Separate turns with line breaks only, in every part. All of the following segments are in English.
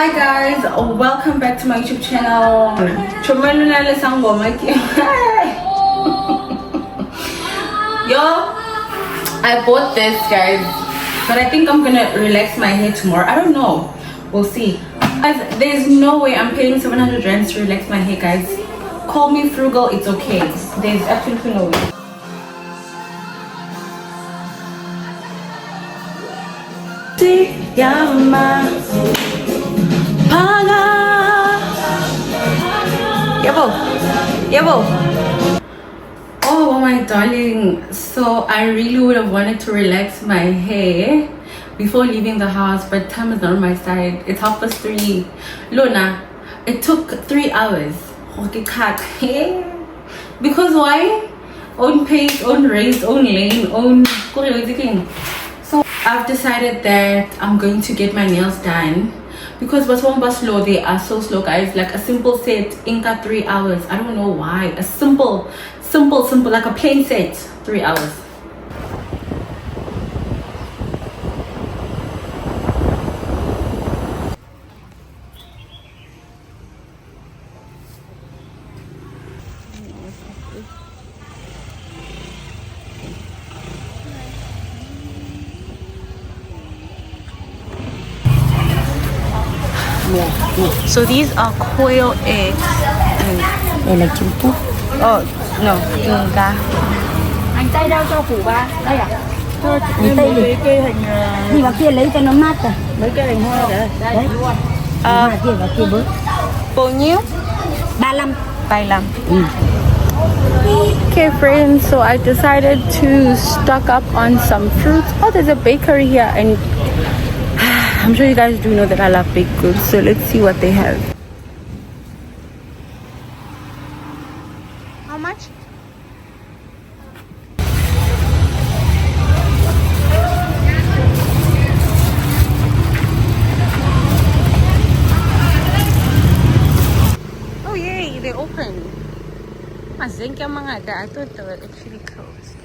Hi guys, welcome back to my YouTube channel. Yo, I bought this guys, but I think I'm gonna relax my hair tomorrow. I don't know, we'll see. Guys, there's no way I'm paying 700 rand to relax my hair, guys. Call me frugal, it's okay. There's absolutely no way. Oh my darling, so I really would have wanted to relax my hair before leaving the house, but time is not on my side. It's 3:30. Luna, it took 3 hours. Because why? Own pace, own race, own lane, own. So I've decided that I'm going to get my nails done because what's one bus slow, they are so slow guys. Like a simple set inca 3 hours. I don't know why. A simple like a plain set 3 hours. So these are quail eggs and oh no, inca.
Hành tây đâu cho củ ba đây à? Cho mấy cái hình đi vào kia lấy cho nó mát rồi. Mấy cái hình hoa đấy. Đấy. Kia vào kia bớt.
Bao nhiêu?
35.
35. Okay friends, so I decided to stock up on some fruits. Oh, there's a bakery here and I'm sure you guys do know that I love baked goods, so let's see what they have. How much? Oh yay, they're open. I thought they were actually closed.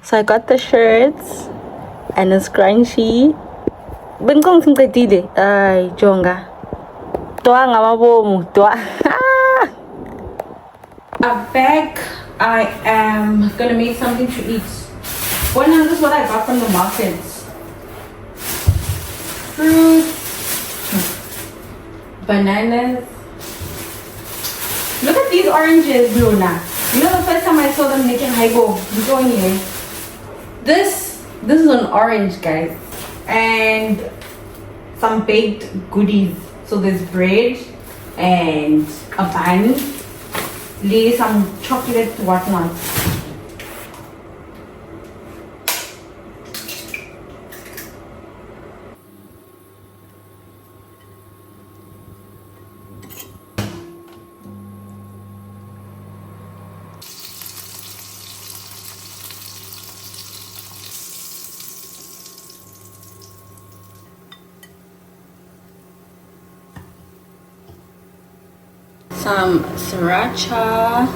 So I got the shirts and a scrunchie. Bengkong singkatile. Ay, jonga. Toa nga mabomu. Toa. A bag. I am gonna make something to eat. One of this is what I got from the market. Fruit. Bananas. Look at these oranges, Luna. You know the first time I saw them making haibo. Enjoying it. This is an orange guys, and some baked goodies. So there's bread and a bun, some chocolate whatnot. Some sriracha.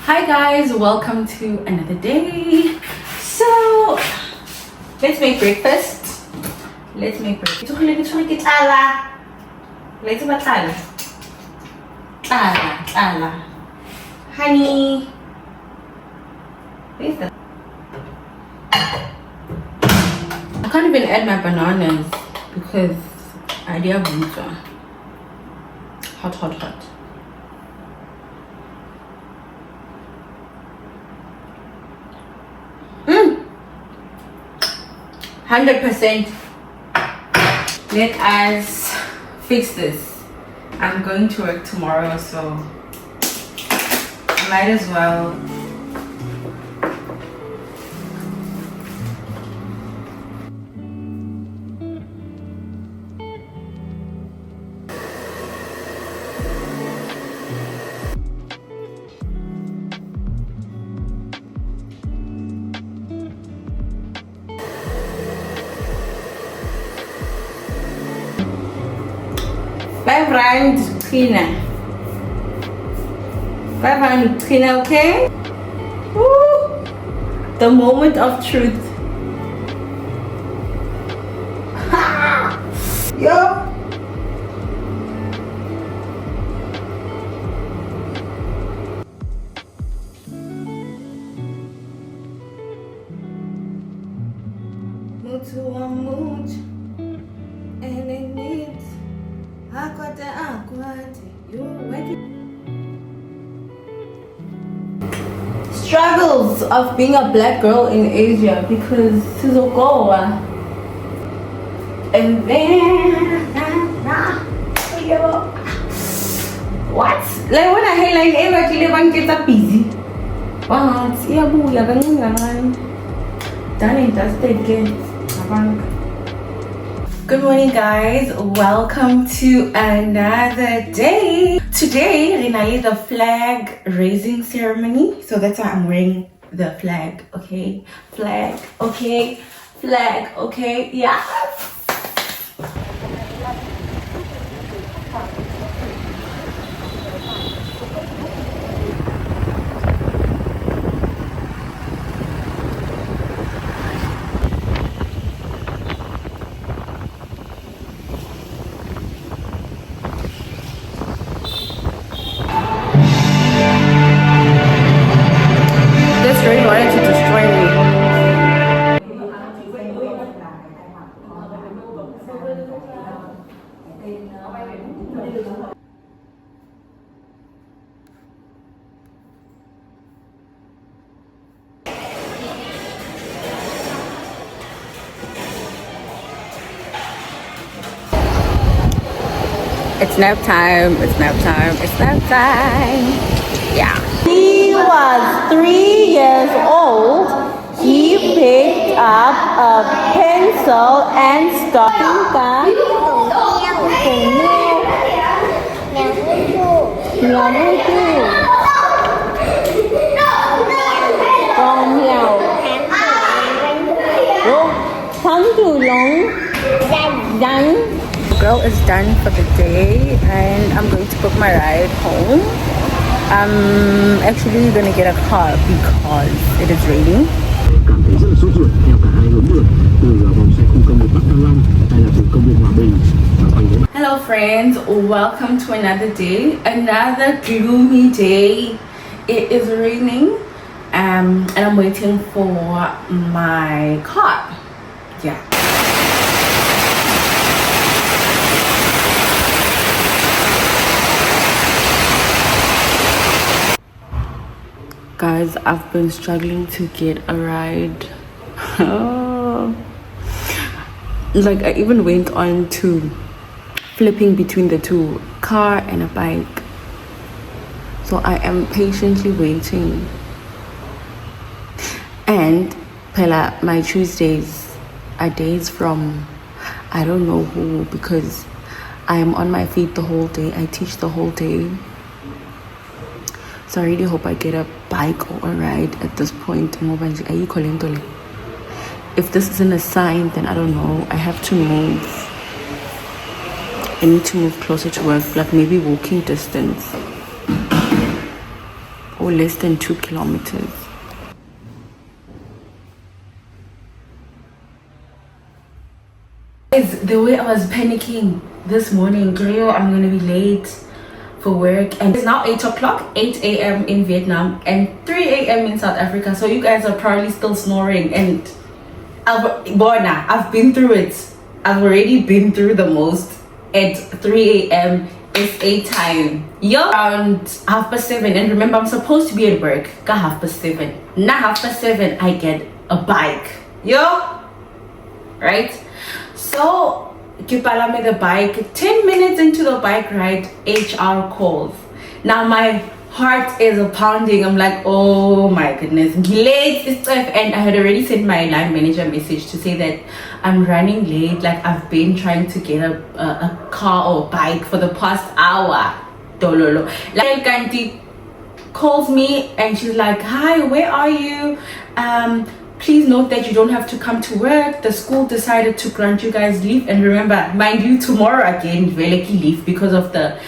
Hi guys, welcome to another day. So let's make breakfast. Let's make breakfast. Honey. Where's the? I can't even add my bananas because I do have water. Hot. 100%. Let us fix this. I'm going to work tomorrow, so I might as well. 5 rand cleaner. 500 cleaner, okay? Woo! The moment of truth. Yo! Mood and it needs you struggles of being a black girl in Asia because Suzukoa and then what? Like when I headline every one gets up busy. Wow, it's done and dusted again. Good morning guys, welcome to another day. Today Renali the flag raising ceremony, so that's why I'm wearing the flag. Okay, flag, okay, flag, okay, yeah. This rain wanted to destroy me. It's nap time, it's nap time, it's nap time. Yeah. He was 3 years old. He picked up a pencil and started Girl is done for the day and I'm going to book my ride home. I'm actually gonna get a car because it is raining.
Cảm thấy rất là sốt ruột theo cả hai hướng đường từ vòng xoay khu công nghiệp Bắc Thăng Long hay là từ công viên Hòa Bình và quanh đến.
Hello friends, welcome to another day, another gloomy day. It is raining and I'm waiting for my car. Yeah. Guys, I've been struggling to get a ride. Like I even went on to flipping between the two, car and a bike. So I am patiently waiting. And Pella, my Tuesdays are days from I don't know who, because I am on my feet the whole day. I teach the whole day. So I really hope I get a bike or a ride at this point. If this isn't a sign, then I don't know. I have to move. I need to move closer to work, like maybe walking distance or less than 2 kilometers. Guys, the way I was panicking this morning, girl, I'm gonna be late for work, and it's now 8 o'clock, 8 a.m. in Vietnam and 3 a.m. in South Africa, so you guys are probably still snoring, and I've been through it. I've already been through the most. At 3 a.m. SA time, yo, around 7:30, and remember I'm supposed to be at work 7:30. Now 7:30 I get a bike, yo, right? So you follow me the bike. 10 minutes into the bike ride, HR calls. Now my heart is pounding. I'm like, oh my goodness, late stuff. And I had already sent my line manager a message to say that I'm running late. Like I've been trying to get a car or bike for the past hour. Dololo. Like Kanti calls me and she's like, hi, where are you? please note that you don't have to come to work. The school decided to grant you guys leave, and remember, mind you, tomorrow again veleki leave because of the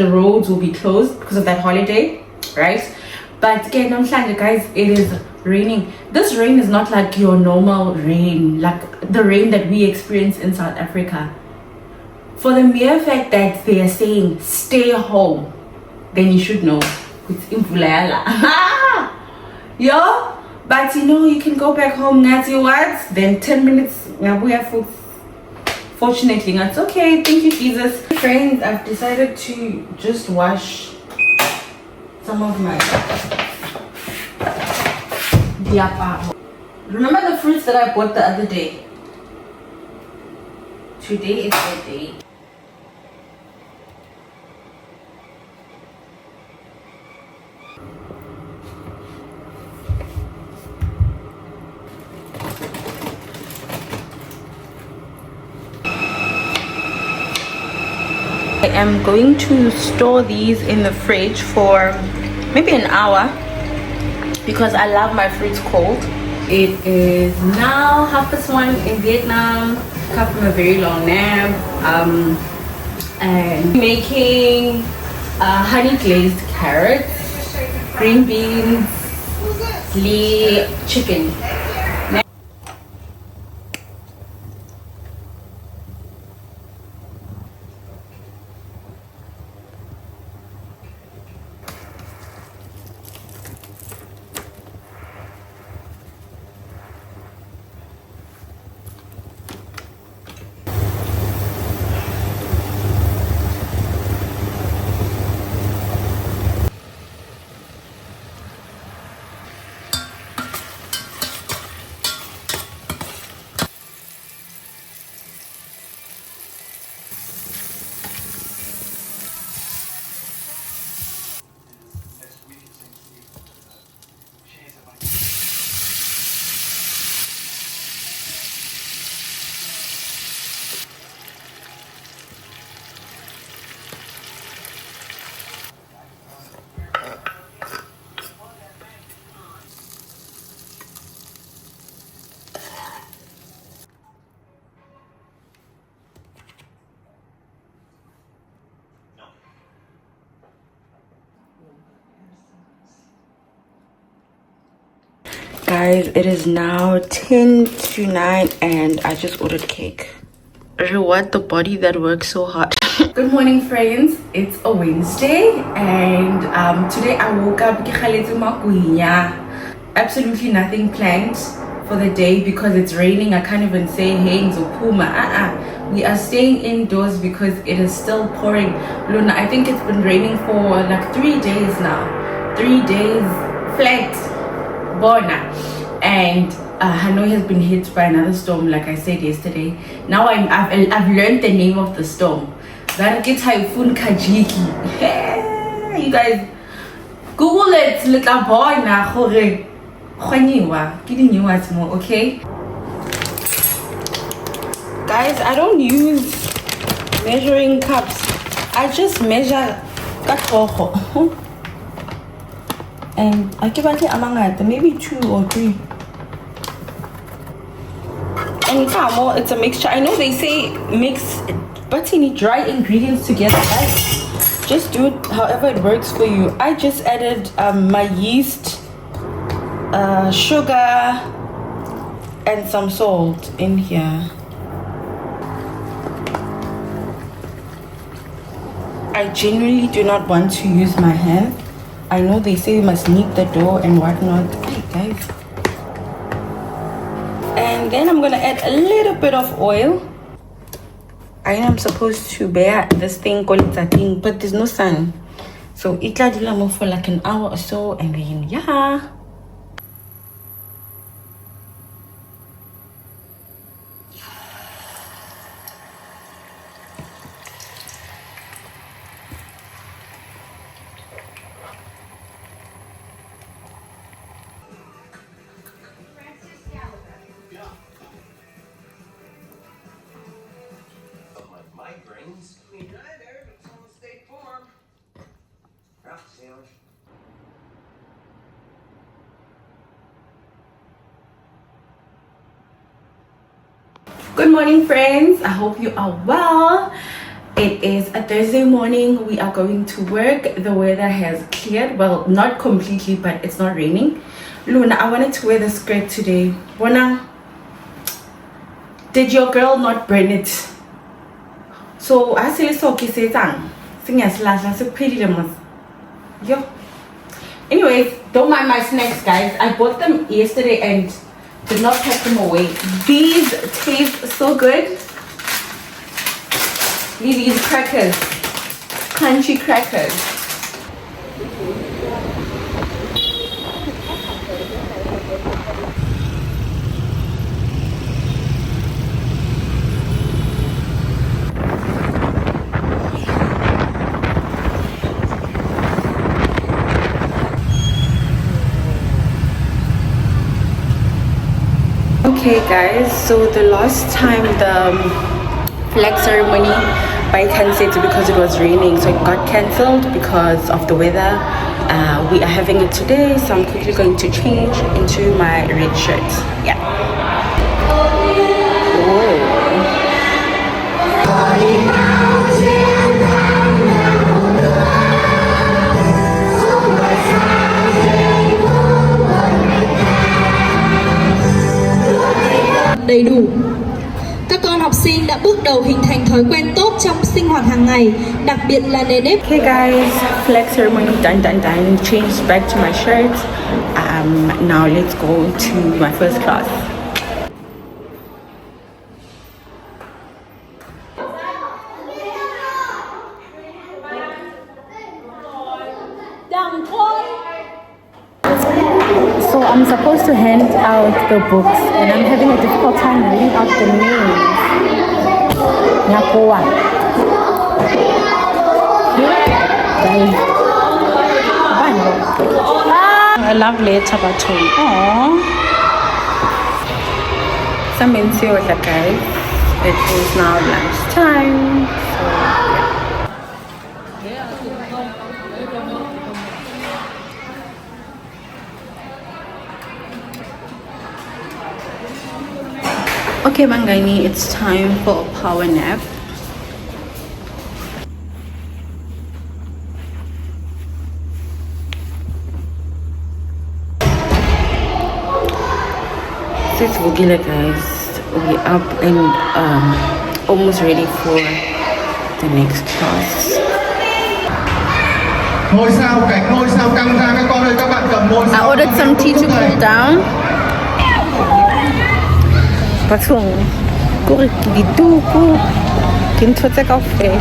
roads will be closed because of that holiday, right? But again, guys, it is raining. This rain is not like your normal rain, like the rain that we experience in South Africa. For the mere fact that they are saying stay home, then you should know it's imvulala. Yo, but you know, you can go back home, Nazi what? Then 10 minutes, fortunately, that's okay. Thank you, Jesus. Friends, I've decided to just wash some of my diapa. Remember the fruits that I bought the other day? Today is the day. I am going to store these in the fridge for maybe an hour because I love my fruits cold. It is now 1:30 in Vietnam. Come from a very long nap. And making honey glazed carrots, green beans, chicken. Guys, it is now 10 to 9 and I just ordered cake. Reward the body that works so hard. Good morning, friends. It's a Wednesday and today I woke up absolutely nothing planned for the day because it's raining. I can't even say hey Puma. We are staying indoors because it is still pouring. Luna, I think it's been raining for like 3 days now. 3 days flat. And Hanoi has been hit by another storm, like I said yesterday. Now I've learned the name of the storm. That gets Typhoon Kajiki. You guys, Google it. Little boy na hore. Okay. Guys, I don't use measuring cups. I just measure katoko. And I keep it maybe 2 or 3. And it's a mixture. I know they say mix but you need dry ingredients together, guys. Just do it however it works for you. I just added my yeast, sugar, and some salt in here. I genuinely do not want to use my hand. I know they say you must knead the dough and whatnot. Hey guys. And then I'm gonna add a little bit of oil. I am supposed to bear this thing called thing, but there's no sun. So it'll do for like an hour or so and then yeah. Good morning, friends. I hope you are well. It is a Thursday morning. We are going to work. The weather has cleared. Well, not completely, but it's not raining. Luna, I wanted to wear the skirt today. Bona, did your girl not burn it? So I say so okay say tang. Sing as last so pretty lemons. Yo. Anyways, don't mind my snacks, guys. I bought them yesterday and did not pack them away. These taste so good. These crackers, crunchy crackers. Okay guys, so the last time the flag ceremony by cancelled because it was raining, so it got cancelled because of the weather. We are having it today, so I'm quickly going to change into my red shirt. Yeah. Whoa.
đầy đủ. Các con học sinh đã bước đầu hình thành thói quen tốt trong sinh hoạt hàng ngày, đặc biệt là nền nếp.
Okay guys, flag ceremony done. Changed back to my shirt. Now let's go to my first class. So I'm supposed to hand out the books and I'm having a difficult time reading out the names. Nyakoa. A lovely tabaton. Aww. Some insure that guys. It is now lunchtime. So yeah. Okay Mangani, it's time for a power nap. So it's Vugila guys. We're up and almost ready for the next class. I ordered some tea to cool down. Patung, kuri gitu ku, kinto te kafe.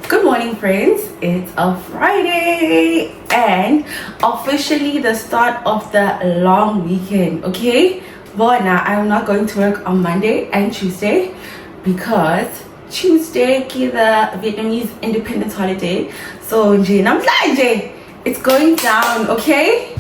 Good morning, friends. It's a Friday and officially the start of the long weekend. Okay. But now I'm not going to work on Monday and Tuesday because Tuesday is the Vietnamese independence holiday. So it's going down, okay?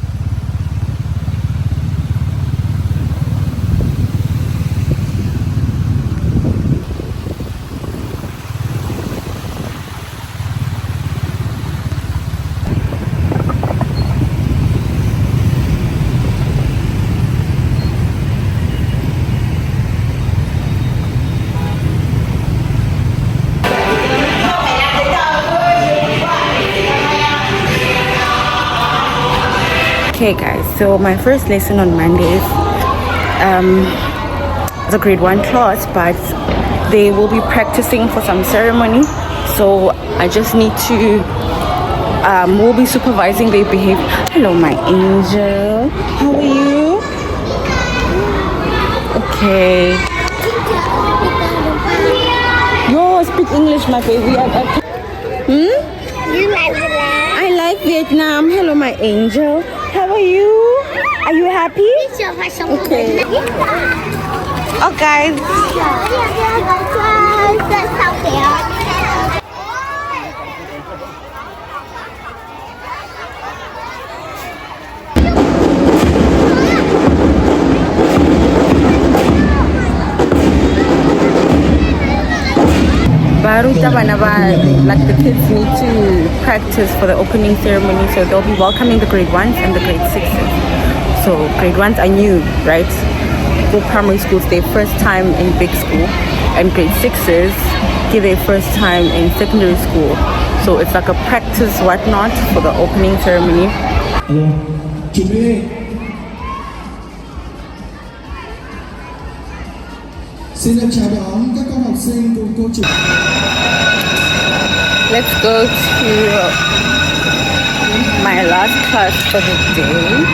Okay guys, so my first lesson on Mondays is a grade 1 class, but they will be practicing for some ceremony, so I just need to we'll be supervising their behavior. Hello my angel, how are you? Okay. Yo, speak English my baby.
You like Vietnam?
I like Vietnam. Hello my angel. How are you? Are you happy? Okay. Oh guys. like the kids need to practice for the opening ceremony, so they'll be welcoming the grade 1s and the grade 6s. So grade 1s are new, right? For primary schools, their first time in big school, and grade 6s get their first time in secondary school. So it's like a practice whatnot for the opening ceremony.
Chuẩn bị. Xin được chào đón các con học sinh cùng cô chủ.
Let's go to my last class for the day.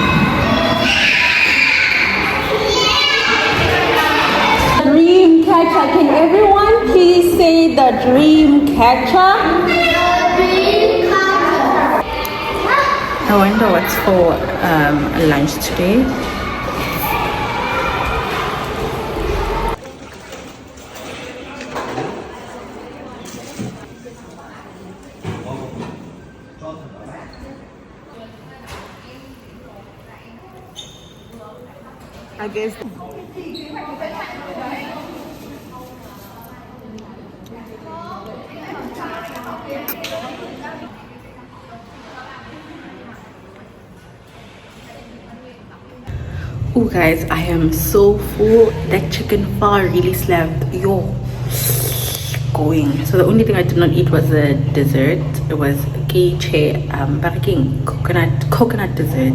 Dream catcher. Can everyone please say the dream catcher? I wonder what's for lunch today. I guess. Oh guys, I am so full. That chicken far really slapped. Yo, going. So the only thing I did not eat was the dessert. It was coconut dessert.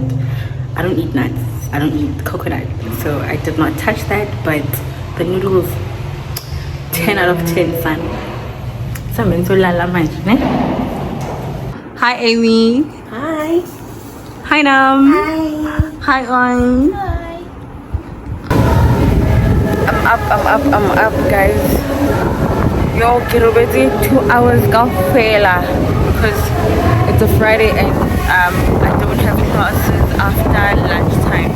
I don't eat nuts. I don't eat coconut, so I did not touch that. But the noodles, 10 out of 10, son. Hi, Amy.
Hi.
Hi, Nam.
Hi.
Hi, On.
Hi.
I'm up, guys. Yo, get ready. 2 hours go fela because it's a Friday and I don't have classes after lunchtime.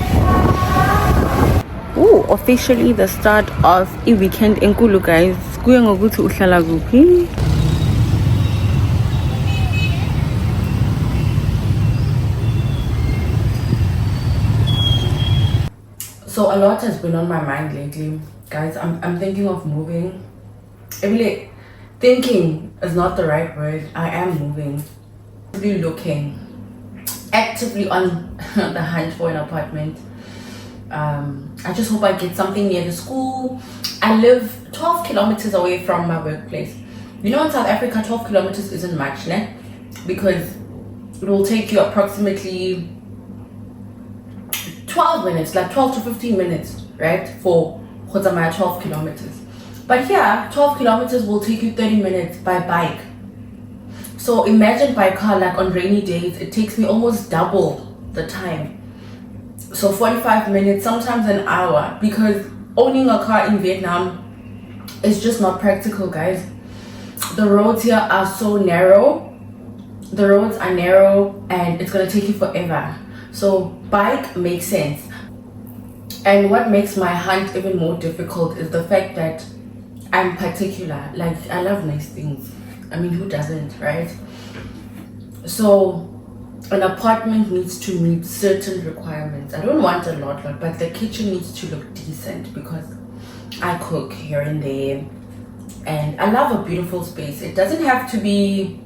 Oh, officially the start of a weekend in Kulu, guys. Kuya ngokuthi uhlala kuphi? So a lot has been on my mind lately, guys. I'm thinking of moving. Really, thinking is not the right word. I am moving. Actively looking, actively on the hunt for an apartment. I just hope I get something near the school. I live 12 kilometers away from my workplace. You know, in South Africa, 12 kilometers isn't much, ne? Because it will take you approximately 12 minutes, like 12 to 15 minutes, right? For 12 kilometers. But here, 12 kilometers will take you 30 minutes by bike. So imagine by car, like on rainy days, it takes me almost double the time. So 45 minutes, sometimes an hour, because owning a car in Vietnam is just not practical, guys. The roads here are so narrow. The roads are narrow and it's gonna take you forever. So bike makes sense. And what makes my hunt even more difficult is the fact that I'm particular. Like, I love nice things. I mean, who doesn't, right? So an apartment needs to meet certain requirements. I don't want a lot, but the kitchen needs to look decent because I cook here and there. And I love a beautiful space. It doesn't have to be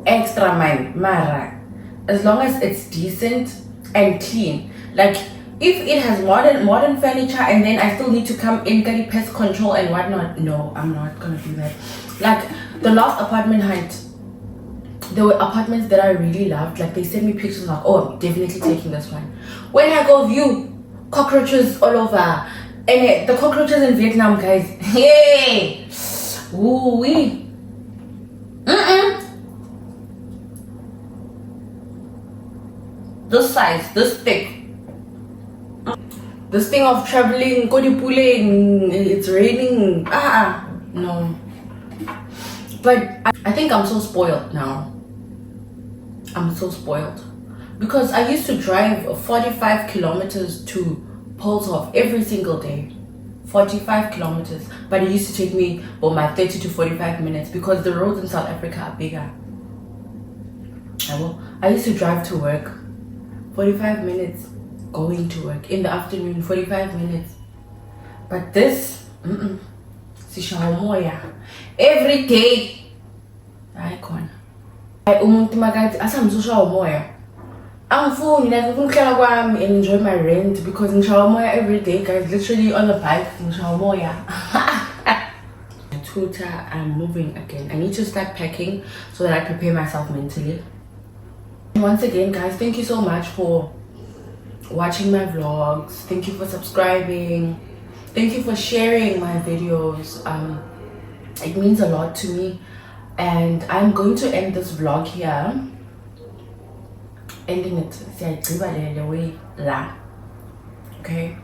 extra mara, as long as it's decent and clean. Like, if it has modern furniture and then I still need to come in, get pest control and whatnot, no, I'm not gonna do that. Like the last apartment hunt, there were apartments that I really loved. Like, they sent me pictures like, oh, I'm definitely taking this one. When I go view, cockroaches all over. And the cockroaches in Vietnam, guys, hey, ooh wee, this size, this thick. This thing of traveling, Kodipule, it's raining. No. But I think I'm so spoiled now. I'm so spoiled. Because I used to drive 45 kilometers to Polshof every single day. 45 kilometers. But it used to take me my 30 to 45 minutes because the roads in South Africa are bigger. I used to drive to work 45 minutes. Going to work in the afternoon, 45 minutes. But this, sishaya umoya every day. Hayi khona. Umuntu makathi asamzushaya umoya. Angifuni like ukuhlala kwami and enjoy my rent because ngishaya umoya every day guys, literally on the bike ngishaya umoya. Tutor, I'm moving again. I need to start packing so that I prepare myself mentally. And once again guys, thank you so much for watching my vlogs. Thank you for subscribing. Thank you for sharing my videos. It means a lot to me. And I'm going to end this vlog here. Ending it the way la. Okay.